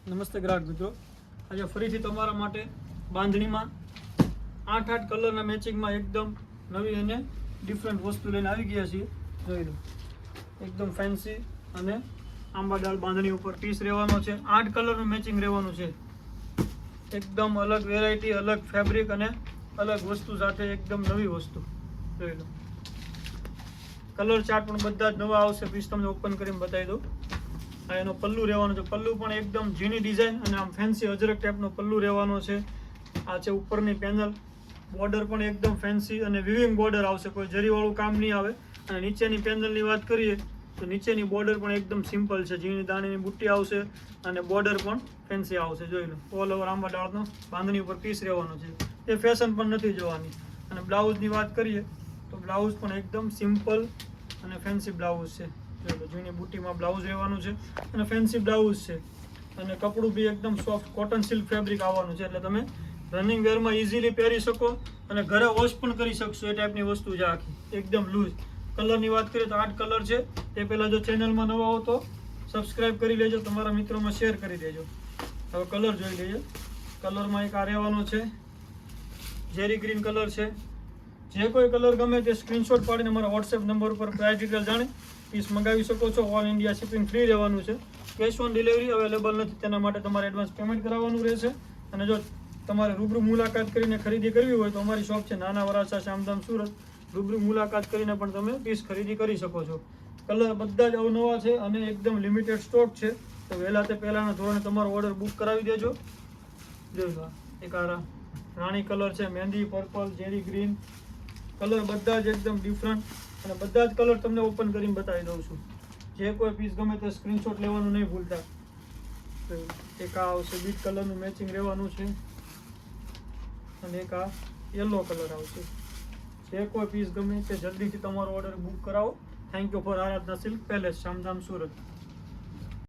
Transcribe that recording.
નમસ્તે ગ્રાહક મિત્રો, આજે ફરીથી તમારા માટે બાંધણીમાં 8 કલરના મેચિંગમાં એકદમ નવી અને ડિફરન્ટ વસ્તુ લઈને આવી ગયા છીએ. જોઈ લો, એકદમ ફેન્સી અને આંબા ડાળ બાંધણી ઉપર પીસ રહેવાનો છે. 8 કલરનું મેચિંગ રહેવાનું છે. એકદમ અલગ વેરાયટી, અલગ ફેબ્રિક અને અલગ વસ્તુ સાથે એકદમ નવી વસ્તુ. જોઈ લો, કલર ચાર્ટ પણ બધા જ નવા આવશે. પીસ તમને ઓપન કરીને બતાવી દઉં. આ એનો પલ્લુ રહેવાનો છે. પલ્લુ પણ એકદમ ઝીણી ડિઝાઇન અને આમ ફેન્સી અજરક ટાઈપનો પલ્લુ રહેવાનો છે. આ છે ઉપરની પેનલ. બોર્ડર પણ એકદમ ફેન્સી અને વિવિંગ બોર્ડર આવશે, કોઈ જરીવાળું કામ નહીં આવે. અને નીચેની પેનલની વાત કરીએ તો નીચેની બોર્ડર પણ એકદમ સિમ્પલ છે. ઝીણી દાણીની બુટ્ટી આવશે અને બોર્ડર પણ ફેન્સી આવશે. જોઈ લો, ઓલ ઓવર આંબા ડાળનો બાંધણી ઉપર પીસ રહેવાનો છે. એ ફેશન પણ નથી જવાની. અને બ્લાઉઝની વાત કરીએ તો બ્લાઉઝ પણ એકદમ સિમ્પલ અને ફેન્સી બ્લાઉઝ છે. જૂની બુટીમાં બ્લાઉઝ રહેવાનું છે અને ફેન્સી બ્લાઉઝ છે. અને કપડું બી એકદમ સોફ્ટ કોટન સિલ્ક ફેબ્રિક આવવાનું છે, એટલે તમે રનિંગ વેરમાં ઇઝીલી પહેરી શકો અને ઘરે વોશ પણ કરી શકશો. એ ટાઈપની વસ્તુ છે આખી, એકદમ લૂઝ. કલરની વાત કરીએ તો 8 કલર છે. તે પહેલાં જો ચેનલમાં નવા હો તો સબસ્ક્રાઈબ કરી લેજો, તમારા મિત્રોમાં શેર કરી દેજો. હવે કલર જોઈ લઈએ. કલરમાં એક આ રહેવાનો છે, ઝેરી ગ્રીન કલર છે. જે કોઈ કલર ગમે તે સ્ક્રીનશોટ પાડીને મારા વોટ્સએપ નંબર ઉપર પ્રાઇસ ડિટેલ જાણી પીસ મંગાવી શકો છો. ઓલ ઇન્ડિયા શિપિંગ ફ્રી રહેવાનું છે. કેશ ઓન ડિલિવરી અવેલેબલ નથી, તેના માટે તમારે એડવાન્સ પેમેન્ટ કરાવવાનું રહેશે. અને જો તમારે રૂબરૂ મુલાકાત કરીને ખરીદી કરવી હોય તો અમારી શોપ છે નાના વરાછા, શામધામ, સુરત. રૂબરૂ મુલાકાત કરીને પણ તમે પીસ ખરીદી કરી શકો છો. કલર બધા જ અવનવા છે અને એકદમ લિમિટેડ સ્ટોક છે, તો વહેલા તે પહેલાંના ધોરણે તમારો ઓર્ડર બુક કરાવી દેજો. જોઈ લો, એક આ રાણી કલર છે, મહેંદી, પર્પલ, ઝેરી ગ્રીન કલર બધા જ એકદમ ડિફરન્ટ. અને બધા જ કલર તમને ઓપન કરીને બતાવી દઉં છું. જે કોઈ પીસ ગમે તે સ્ક્રીનશોટ લેવાનું નહીં ભૂલતા. એક આ આવશે, બીટ કલરનું મેચિંગ રહેવાનું છે અને એક આ યલો કલર આવશે. જે કોઈ પીસ ગમે તે જલ્દીથી તમારો ઓર્ડર બુક કરાવો. Thank you for Aradhana silk palace, Shamdham, Surat.